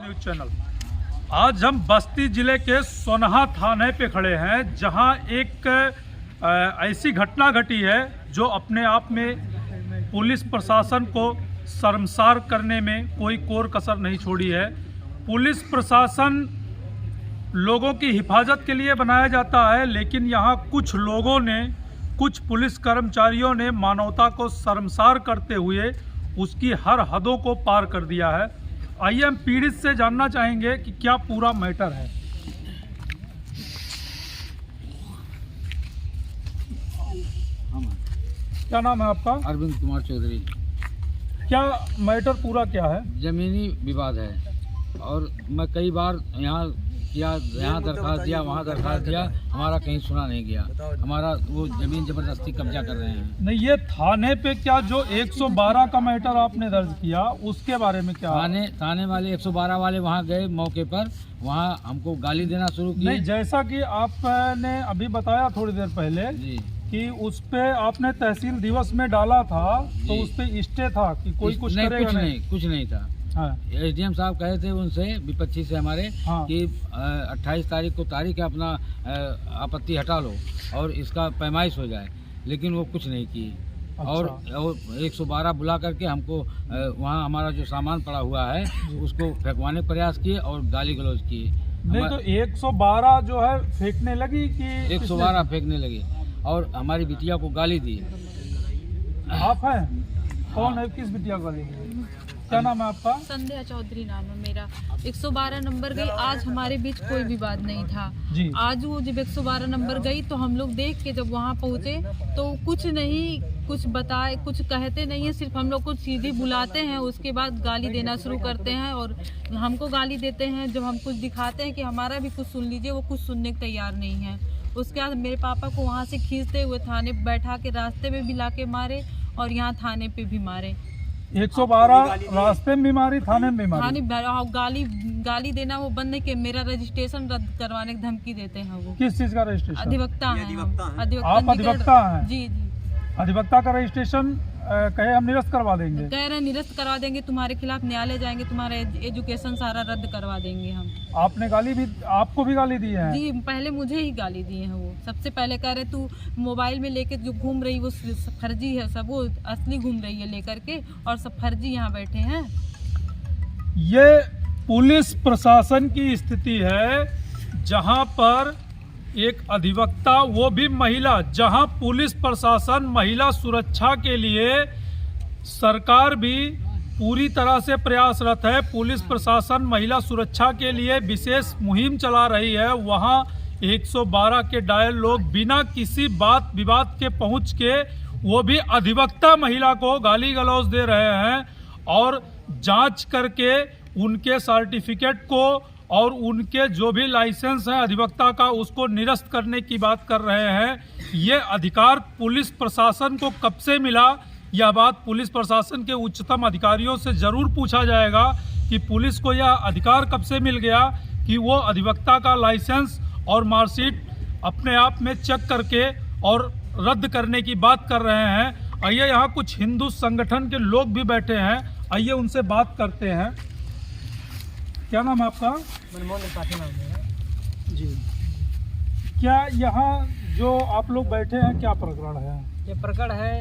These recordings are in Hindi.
News channel. आज हम बस्ती जिले के सोनहा थाने पे खड़े हैं, जहां एक ऐसी घटना घटी है जो अपने आप में पुलिस प्रशासन को शर्मसार करने में कोई कोर कसर नहीं छोड़ी है। पुलिस प्रशासन लोगों की हिफाजत के लिए बनाया जाता है, लेकिन यहाँ कुछ लोगों ने, कुछ पुलिस कर्मचारियों ने मानवता को शर्मसार करते हुए उसकी हर हदों को पार कर दिया है। आइए हम पीड़ित से जानना चाहेंगे कि क्या पूरा मैटर है। क्या नाम है आपका? अरविंद कुमार चौधरी। क्या मैटर पूरा क्या है? जमीनी विवाद है और मैं कई बार यहाँ दरखास्त दिया, वहाँ दरखास्त दिया, हमारा कहीं सुना नहीं गया। हमारा वो जमीन जबरदस्ती कब्जा कर रहे हैं। नहीं, ये थाने पे क्या जो 112 का मैटर आपने दर्ज किया उसके बारे में क्या? थाने वाले 112 वाले वहाँ गए मौके पर, वहाँ हमको गाली देना शुरू की। नहीं, जैसा कि आपने अभी बताया थोड़ी देर पहले जी कि उस पे आपने तहसील दिवस में डाला था, तो उस पे स्टे था कि कोई कुछ करेगा नहीं? कुछ नहीं था। हाँ। एसडीएम साहब कहे थे उनसे विपक्षी से हमारे हाँ। कि 28 तारीख को तारीख है, अपना आपत्ति हटा लो और इसका पैमाइश हो जाए, लेकिन वो कुछ नहीं की। अच्छा। और 112 बुला करके हमको वहाँ हमारा जो सामान पड़ा हुआ है उसको फेंकवाने का प्रयास किए और गाली गलौज किए। नहीं, तो 112 जो है फेंकने लगी कि 112 फेंकने लगे और हमारी बिटिया को गाली दी। आप हैं? कौन है? किस बिटिया को गाली दी? क्या नाम है आपका? संध्या चौधरी नाम है मेरा। 112 नंबर गई, आज हमारे बीच कोई विवाद नहीं था जी। आज वो जब 112 नंबर गई तो हम लोग देख के जब वहाँ पहुँचे तो कुछ नहीं, कुछ बताए, कुछ कहते नहीं है, सिर्फ हम लोग को सीधी बुलाते हैं, उसके बाद गाली देना शुरू करते हैं और हमको गाली देते हैं। जब हम कुछ दिखाते हैं कि हमारा भी कुछ सुन लीजिए, वो कुछ सुनने को तैयार नहीं है। उसके बाद मेरे पापा को वहाँ से खींचते हुए थाने बैठा के रास्ते में भी ला के मारे और यहाँ थाने पे भी मारे। 112 रास्ते में भी मारी, थाने में भी मारी? गाली देना वो बंद नहीं कि मेरा रजिस्ट्रेशन रद्द करवाने की धमकी देते हैं। वो किस चीज का रजिस्ट्रेशन? अधिवक्ता हैं हम। आप अधिवक्ता हैं? जी जी। अधिवक्ता का रजिस्ट्रेशन कहे हम निरस्त करवा देंगे? कह रहे हैं निरस्त करवा देंगे, तुम्हारे खिलाफ न्यायालय जाएंगे, तुम्हारा एजुकेशन सारा रद्द करवा देंगे हम। आपने गाली भी, आपको भी गाली दी है? जी, पहले मुझे ही गाली दी है। वो सबसे पहले कह रहे तू मोबाइल में लेके जो घूम रही वो फर्जी है, सब वो असली घूम रही है लेकर के, और सब फर्जी यहाँ बैठे हैं। ये पुलिस प्रशासन की स्थिति है, जहां पर एक अधिवक्ता, वो भी महिला, जहां पुलिस प्रशासन महिला सुरक्षा के लिए सरकार भी पूरी तरह से प्रयासरत है। पुलिस प्रशासन महिला सुरक्षा के लिए विशेष मुहिम चला रही है। वहां 112 के डायल लोग बिना किसी बात विवाद के पहुंच के, वो भी अधिवक्ता महिला को गाली गलौज दे रहे हैं और जांच करके उनके सर्टिफिकेट को और उनके जो भी लाइसेंस है अधिवक्ता का, उसको निरस्त करने की बात कर रहे हैं। ये अधिकार पुलिस प्रशासन को कब से मिला? यह बात पुलिस प्रशासन के उच्चतम अधिकारियों से जरूर पूछा जाएगा कि पुलिस को यह अधिकार कब से मिल गया कि वो अधिवक्ता का लाइसेंस और मार्कशीट अपने आप में चेक करके और रद्द करने की बात कर रहे हैं। आइए, यहाँ कुछ हिंदू संगठन के लोग भी बैठे हैं, आइए उनसे बात करते हैं। क्या नाम है आपका? मनमोहन त्रिपाठी नाम है जी। क्या यहाँ जो आप लोग बैठे हैं क्या प्रकरण है? ये प्रकरण है,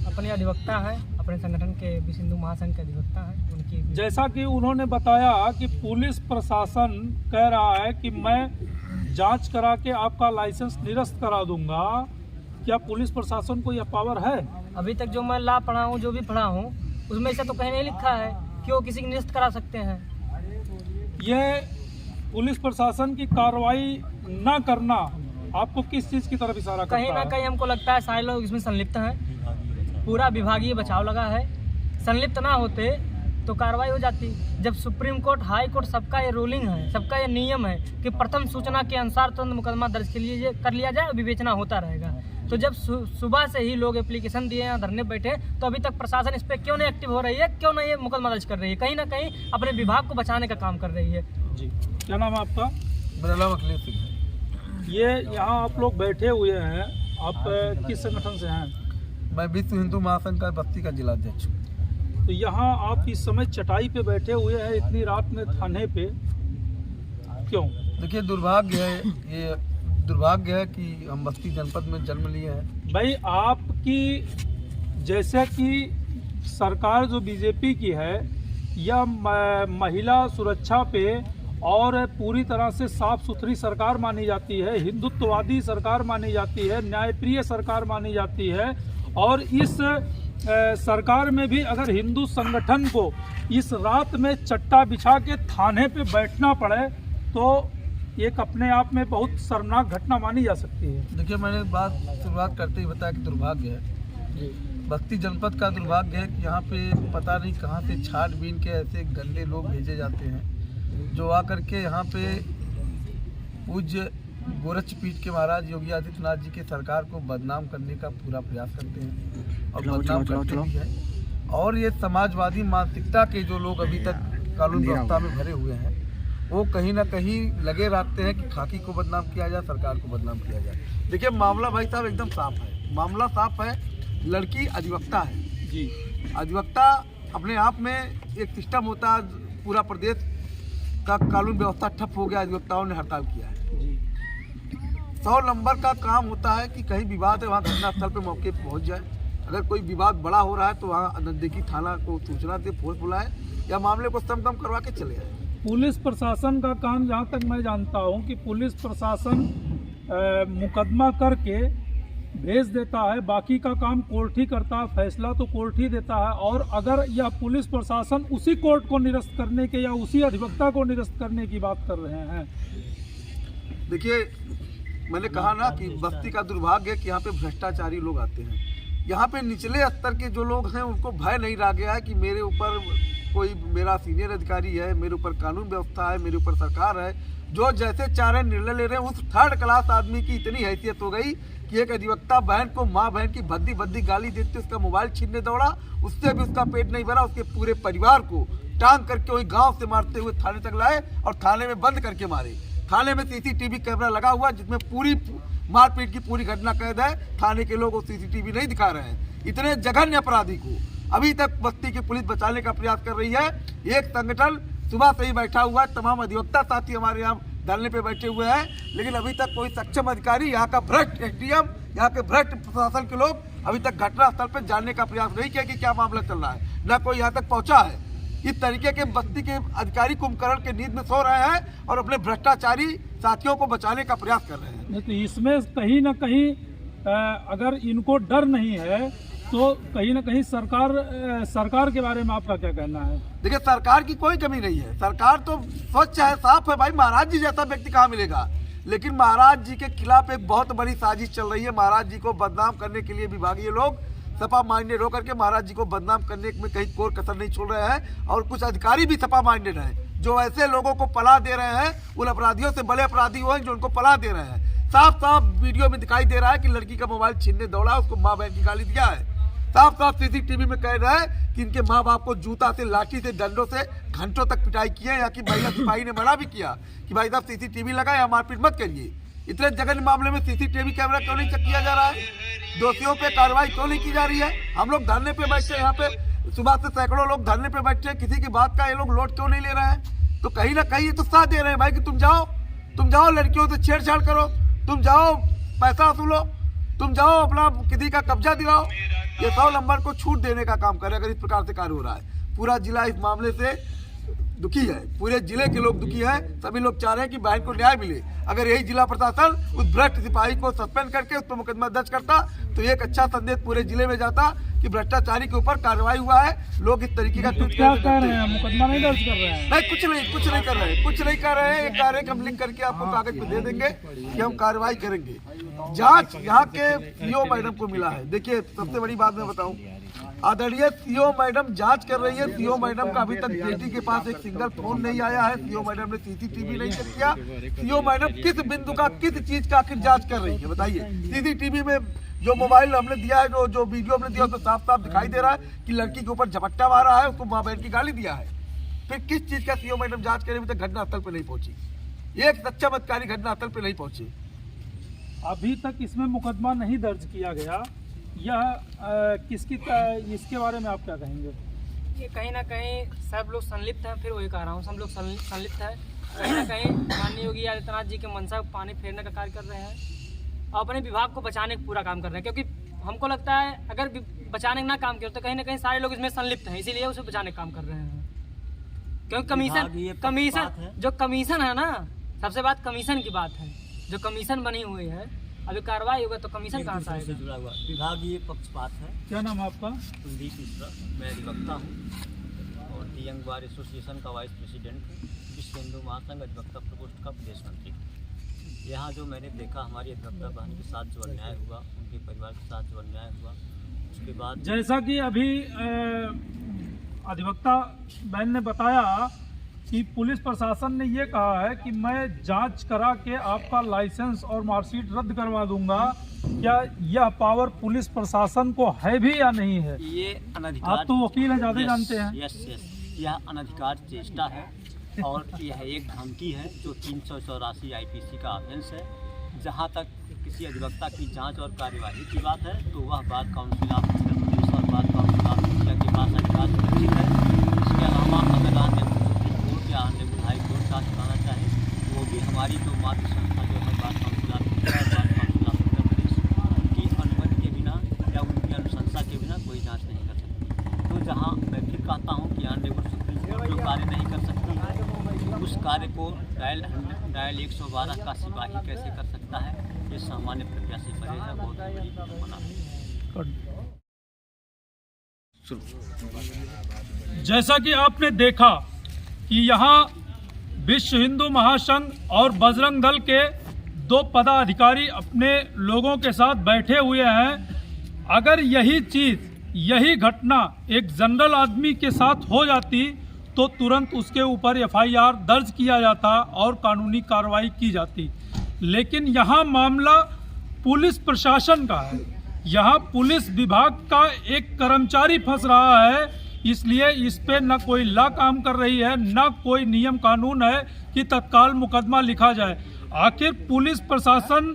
अपने अधिवक्ता है, अपने संगठन के विश्व हिंदू महासंघ के अधिवक्ता है उनकी। जैसा कि उन्होंने बताया कि पुलिस प्रशासन कह रहा है कि मैं जांच करा के आपका लाइसेंस निरस्त करा दूंगा, क्या पुलिस प्रशासन को यह पावर है? अभी तक जो मैं ला पढ़ा हूँ, जो भी पढ़ा हूँ, उसमें ऐसा तो कहीं नहीं लिखा है कि वो किसी को निरस्त करा सकते हैं। ये पुलिस प्रशासन की कार्रवाई न करना आपको किस चीज की तरफ इशारा करता है? कहीं ना कहीं हमको लगता है सारे लोग इसमें संलिप्त हैं, पूरा विभागीय बचाव लगा है। संलिप्त ना होते तो कार्रवाई हो जाती। जब सुप्रीम कोर्ट, हाई कोर्ट, सबका ये रूलिंग है, सबका ये नियम है कि प्रथम सूचना के अनुसार तुरंत मुकदमा दर्ज कर लिया जाए और विवेचना होता रहेगा। तो जब सुबह से ही लोग एप्लीकेशन दिए हैं, धरने बैठे, तो अभी तक प्रशासन इस पर क्यों नहीं एक्टिव हो रही है, क्यों नहीं ये मुकदमा दर्ज कर रही है? कहीं ना कहीं अपने विभाग को बचाने का काम कर रही है जी। क्या नाम है आपका? मेरा नाम अखिलेश सिंह। ये यहाँ आप लोग बैठे हुए हैं, आप किस संगठन से हैं? मैं विश्व हिंदू महासंघ का बस्ती का जिला अध्यक्ष हूँ। तो यहाँ आप इस समय चटाई पे बैठे हुए हैं इतनी रात में थाने पे, क्यों? देखिए दुर्भाग्य है, ये दुर्भाग्य है कि हम बस्ती जनपद में जन्म लिए हैं। भाई आपकी जैसे कि सरकार जो बीजेपी की है यह महिला सुरक्षा पे और पूरी तरह से साफ सुथरी सरकार मानी जाती है, हिंदुत्ववादी सरकार मानी जाती है, न्यायप्रिय सरकार मानी जाती है। और इस सरकार में भी अगर हिंदू संगठन को इस रात में चट्टा बिछा के थाने पे बैठना पड़े तो एक अपने आप में बहुत शर्मनाक घटना मानी जा सकती है। देखिए मैंने बात शुरुआत करते ही बताया कि दुर्भाग्य है, बस्ती जनपद का दुर्भाग्य है कि यहाँ पे पता नहीं कहाँ से छाटबीन के ऐसे गंदे लोग भेजे जाते हैं जो आकर के यहाँ पे पूज्य गोरक्षपीठ के महाराज योगी आदित्यनाथ जी की सरकार को बदनाम करने का पूरा प्रयास करते हैं और बदनाम करते भी हैं। और ये समाजवादी मानसिकता के जो लोग अभी तक कानून व्यवस्था में भरे हुए हैं वो कहीं ना कहीं लगे रहते हैं कि खाकी को बदनाम किया जाए, सरकार को बदनाम किया जाए। देखिए मामला भाई साहब एकदम साफ है, मामला साफ है। लड़की अधिवक्ता है जी। अधिवक्ता अपने आप में एक सिस्टम होता है, पूरा प्रदेश का कानून व्यवस्था ठप हो गया, अधिवक्ताओं ने हड़ताल किया है जी। 100 नंबर का काम होता है कि कहीं विवाद है वहाँ घटनास्थल पे मौके पर पहुँच जाए। अगर कोई विवाद बड़ा हो रहा है तो वहाँ नजदीकी थाना को सूचना दे, फोर्स बुलाए या मामले को समगम करवा के चले जाए। पुलिस प्रशासन का काम, जहाँ तक मैं जानता हूँ कि पुलिस प्रशासन मुकदमा करके भेज देता है, बाकी का काम कोर्ट ही करता है, फैसला तो कोर्ट ही देता है। और अगर यह पुलिस प्रशासन उसी कोर्ट को निरस्त करने के या उसी अधिवक्ता को निरस्त करने की बात कर रहे हैं। देखिए मैंने कहा ना कि बस्ती का दुर्भाग्य है कि यहाँ पे भ्रष्टाचारी लोग आते हैं। यहाँ पे निचले स्तर के जो लोग हैं उनको भय नहीं रह गया है कि मेरे ऊपर कोई मेरा सीनियर अधिकारी है, मेरे ऊपर कानून व्यवस्था है, मेरे ऊपर सरकार है, जो जैसे चाह रहे निर्णय ले रहे हैं। उस थर्ड क्लास आदमी की इतनी हैसियत हो गई कि एक अधिवक्ता बहन को, माँ बहन की भद्दी भद्दी गाली देते उसका मोबाइल छीनने दौड़ा, उससे भी उसका पेट नहीं भरा, उसके पूरे परिवार को टांग करके वही गांव से मारते हुए थाने तक लाए और थाने में बंद करके मारे। थाने में सीसीटीवी कैमरा लगा हुआ जिसमें पूरी मारपीट की पूरी घटना कैद है। थाने के लोग वो सीसीटीवी नहीं दिखा रहे हैं। इतने जघन्य अपराधी को अभी तक बस्ती की पुलिस बचाने का प्रयास कर रही है। एक संगठन सुबह से ही बैठा हुआ है, तमाम अधिवक्ता साथी हमारे यहाँ धरने पे बैठे हुए हैं, लेकिन अभी तक कोई सक्षम अधिकारी, यहाँ का भ्रष्ट एसडीएम, यहाँ के भ्रष्ट प्रशासन के लोग अभी तक घटनास्थल पर जानने का प्रयास नहीं किया कि क्या मामला चल रहा है, न कोई यहाँ तक पहुँचा है। इस तरीके के बस्ती के अधिकारी कुंभकर्ण के नींद में सो रहे हैं और अपने भ्रष्टाचारी साथियों को बचाने का प्रयास कर रहे हैं। तो इसमें कहीं ना कहीं अगर इनको डर नहीं है तो कहीं ना कहीं सरकार के बारे में आपका क्या कहना है? देखिए सरकार की कोई कमी नहीं है, सरकार तो स्वच्छ है, साफ है। भाई महाराज जी जैसा व्यक्ति कहाँ मिलेगा, लेकिन महाराज जी के खिलाफ एक बहुत बड़ी साजिश चल रही है। महाराज जी को बदनाम करने के लिए विभागीय लोग सपा माइंडेड होकर के महाराज जी को बदनाम करने में कहीं कोई कसर नहीं छोड़ रहे हैं। और कुछ अधिकारी भी सपा माइंडेड हैं जो ऐसे लोगों को पला दे रहे हैं, उन अपराधियों से बड़े अपराधी हुए जो उनको पला दे रहे हैं। साफ साफ वीडियो में दिखाई दे रहा है कि लड़की का मोबाइल छीनने दौड़ा, उसको माँ बहन की गाली दिया है। साफ साफ सीसीटीवी में कह रहा है कि इनके माँ बाप को जूता से, लाठी से, डंडों से घंटों तक पिटाई की है। यहाँ की महिला सिपाही ने मना भी किया कि भाई साहब सीसीटीवी लगाए, या मारपीट मत करिए। इतने जघन्य मामले में सीसीटीवी कैमरा क्यों नहीं चेक किया जा रहा है? दोषियों पे कार्रवाई क्यों नहीं की जा रही है? हम लोग धरने पे बैठे हैं, यहाँ पे सुबह से सैकड़ों लोग धरने पे बैठे हैं, किसी की बात का ये लोग लोट क्यों नहीं ले रहे हैं? तो कहीं ना कहीं ये तो साथ दे रहे हैं भाई कि तुम जाओ लड़कियों से छेड़छाड़ करो, तुम जाओ पैसा वसूलो, तुम जाओ अपना किसी का कब्जा दिलाओ। ये 100 नंबर को छूट देने का काम करे अगर इस प्रकार से कार्य हो रहा है। पूरा जिला इस मामले से दुखी है, पूरे जिले के लोग दुखी हैं। सभी लोग चाह रहे हैं कि बहन को न्याय मिले। अगर यही जिला प्रशासन उस भ्रष्ट सिपाही को सस्पेंड करके उस पर मुकदमा दर्ज करता तो एक अच्छा संदेश पूरे जिले में जाता कि भ्रष्टाचारी के ऊपर कार्रवाई हुआ है। लोग इस तरीके का क्या कह रहे हैं? मुकदमा नहीं दर्ज कर रहे हैं? नहीं, कुछ नहीं कर रहे हैं। एक कार्य हम लिख करके आपको कागज पे दे देंगे कि हम कार्रवाई करेंगे। जांच यहाँ के सीओ मैडम को मिला है। देखिए सबसे बड़ी बात मैं बताऊं, आदरणीय सीओ मैडम जांच कर रही है। सीओ मैडम का अभी तक बेटी के पास एक सिंगल फोन नहीं आया है। सीओ मैडम ने सीसीटीवी नहीं चेक किया। सीओ मैडम किस बिंदु का, किस चीज का आखिर जांच कर रही है बताइए? सीसीटीवी में जो मोबाइल हमने दिया है, जो वीडियो हमने दिया, तो साफ साफ दिखाई दे रहा है कि लड़की के ऊपर झपट्टा मारा है, उसको माँ बहन की गाली दिया है। फिर किस चीज का सीओ मैडम जांच करे? अभी तक घटनास्थल पर नहीं पहुंची, एक सच्चा अधिकारी घटनास्थल पर नहीं पहुंचे। अभी तक इसमें मुकदमा नहीं दर्ज किया गया। यह इसके बारे में आप क्या कहेंगे? ये कहीं ना कहीं सब लोग संलिप्त हैं। फिर वही कह रहा हूँ, सब लोग संलिप्त है। कहीं ना कहीं माननीय योगी आदित्यनाथ जी के मंशा को पानी फेरने का कार्य कर रहे हैं और अपने विभाग को बचाने का पूरा काम कर रहे हैं। क्योंकि हमको लगता है अगर बचाने का ना काम किया तो कहीं ना कहीं सारे लोग इसमें संलिप्त हैं, इसीलिए उसे बचाने का काम कर रहे हैं। क्योंकि कमीशन जो कमीशन है ना, सबसे बात कमीशन की बात है। जो कमीशन बनी हुई है, अभी कार्रवाई होगा तो कमीशन कहाँ से आएगा? जुड़ा हुआ विभागीय पक्षपात है। क्या नाम है आपका? कुलदीप मिश्रा, मैं अधिवक्ता हूँ और दी यंग बार एसोसिएशन का वाइस प्रेसिडेंट हूँ, विश्व हिंदू महासंघ अधिवक्ता प्रकोष्ठ का प्रदेश मंत्री। यहाँ जो मैंने देखा हमारी अधिवक्ता बहन के साथ जो अन्याय हुआ, उनके परिवार के साथ जो अन्याय हुआ, उसके बाद जैसा कि अभी अधिवक्ता बहन ने बताया कि पुलिस प्रशासन ने ये कहा है कि मैं जांच करा के आपका लाइसेंस और मार्कशीट रद्द करवा दूंगा। क्या यह पावर पुलिस प्रशासन को है भी या नहीं है? ये अनधिकार, आप तो वकील हैं, ज़्यादा जानते हैं। यस, यह अनधिकार चेष्टा है और यह एक धमकी है जो 384 IPC का ऑफेंस है। जहाँ तक किसी अधिवक्ता की जांच और कार्यवाही की बात है तो वह बात काउंसिल ऑफ पुलिस और बात काउंसिल ऑफ मीडिया के पास अधिकार सुरक्षित है। इसके अलावा अगर अन्य सुप्रीम कोर्ट या अन्य हाई कोर्ट का चलाना चाहे तो वो भी हमारी जो मातृ संस्था जो है बात काउंसिल ऑफ मीडिया और बात काउंसिल ऑफ उत्तर प्रदेश उनकी अनुमति के बिना या उनकी अनुशंसा के बिना कोई जाँच नहीं कर सकती। तो जहाँ मैं फिर कहता हूँ कि ऑनरेबल सुप्रीम कोर्ट जो कार्य नहीं कर सकती, उस कार्य को डायल 112 का सिपाही कैसे कर सकता है? ये सामान्य प्रक्रिया से परे है, बहुत बड़ी विडंबना है। जैसा कि आपने देखा कि यहाँ विश्व हिंदू महासंघ और बजरंग दल के 2 पदाधिकारी अपने लोगों के साथ बैठे हुए हैं। अगर यही चीज़, यही घटना एक जनरल आदमी के साथ हो जाती तो तुरंत उसके ऊपर FIR दर्ज किया जाता और कानूनी कार्रवाई की जाती। लेकिन यहाँ मामला पुलिस प्रशासन का है। यहाँ पुलिस विभाग का एक कर्मचारी फंस रहा है, इसलिए इस पे न कोई लॉ काम कर रही है, न कोई नियम कानून है कि तत्काल मुकदमा लिखा जाए। आखिर पुलिस प्रशासन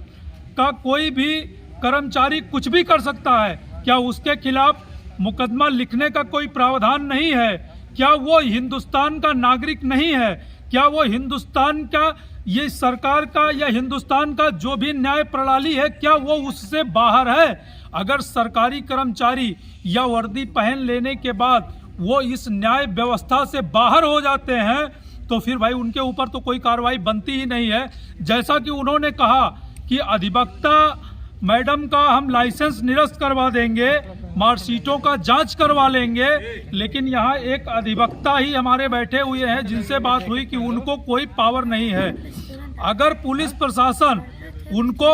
का कोई भी कर्मचारी कुछ भी कर सकता है, क्या उसके खिलाफ मुकदमा लिखने का कोई प्रावधान नहीं है? क्या वो हिंदुस्तान का नागरिक नहीं है? क्या वो हिंदुस्तान का, ये सरकार का या हिंदुस्तान का जो भी न्याय प्रणाली है, क्या वो उससे बाहर है? अगर सरकारी कर्मचारी या वर्दी पहन लेने के बाद वो इस न्याय व्यवस्था से बाहर हो जाते हैं तो फिर भाई उनके ऊपर तो कोई कार्रवाई बनती ही नहीं है। जैसा कि उन्होंने कहा कि अधिवक्ता मैडम का हम लाइसेंस निरस्त करवा देंगे, मार्कशीटों का जांच करवा लेंगे, लेकिन यहाँ एक अधिवक्ता ही हमारे बैठे हुए हैं जिनसे बात हुई कि उनको कोई पावर नहीं है। अगर पुलिस प्रशासन उनको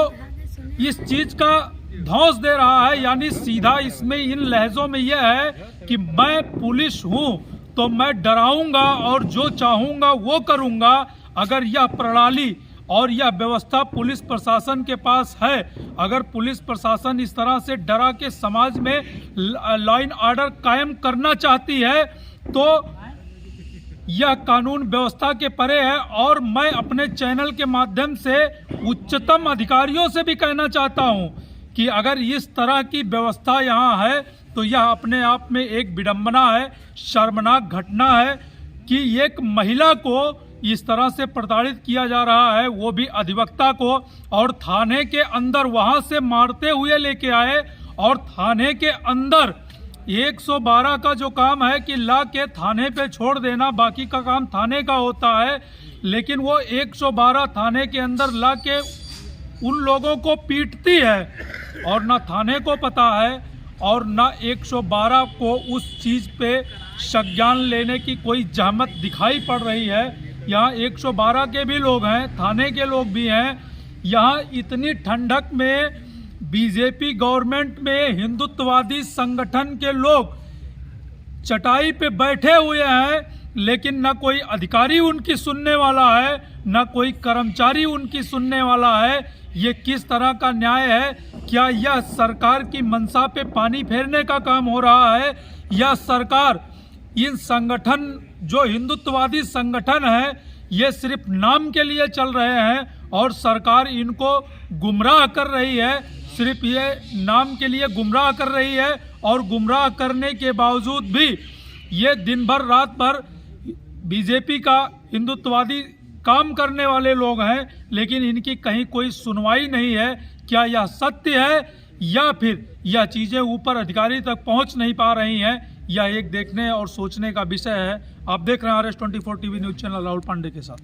इस चीज का धौंस दे रहा है, यानी सीधा इसमें इन लहजों में यह है कि मैं पुलिस हूँ तो मैं डराऊंगा और जो चाहूंगा वो करूंगा, अगर यह प्रणाली और यह व्यवस्था पुलिस प्रशासन के पास है, अगर पुलिस प्रशासन इस तरह से डरा के समाज में लॉ एंड ऑर्डर कायम करना चाहती है तो यह कानून व्यवस्था के परे है। और मैं अपने चैनल के माध्यम से उच्चतम अधिकारियों से भी कहना चाहता हूं कि अगर इस तरह की व्यवस्था यहाँ है तो यह अपने आप में एक विडंबना है, शर्मनाक घटना है कि एक महिला को इस तरह से प्रताड़ित किया जा रहा है, वो भी अधिवक्ता को, और थाने के अंदर वहां से मारते हुए लेके आए। और थाने के अंदर 112 का जो काम है कि ला के थाने पे छोड़ देना, बाकी का काम थाने का होता है, लेकिन वो 112 थाने के अंदर ला के उन लोगों को पीटती है और ना थाने को पता है और ना 112 को उस चीज़ पे संज्ञान लेने की कोई जहमत दिखाई पड़ रही है। यहाँ 112 के भी लोग हैं, थाने के लोग भी हैं। यहाँ इतनी ठंडक में बीजेपी गवर्नमेंट में हिंदुत्ववादी संगठन के लोग चटाई पे बैठे हुए हैं, लेकिन न कोई अधिकारी उनकी सुनने वाला है, न कोई कर्मचारी उनकी सुनने वाला है। ये किस तरह का न्याय है? क्या यह सरकार की मंशा पे पानी फेरने का काम हो रहा है, या सरकार इन संगठन जो हिंदुत्ववादी संगठन है ये सिर्फ नाम के लिए चल रहे हैं और सरकार इनको गुमराह कर रही है, सिर्फ ये नाम के लिए गुमराह कर रही है। और गुमराह करने के बावजूद भी ये दिन भर रात भर बीजेपी का हिंदुत्ववादी काम करने वाले लोग हैं, लेकिन इनकी कहीं कोई सुनवाई नहीं है। क्या यह सत्य है या फिर यह चीज़ें ऊपर अधिकारी तक पहुंच नहीं पा रही हैं? यह एक देखने और सोचने का विषय है। आप देख रहे हैं RS24 TV news channel, Rahul Pandey के साथ।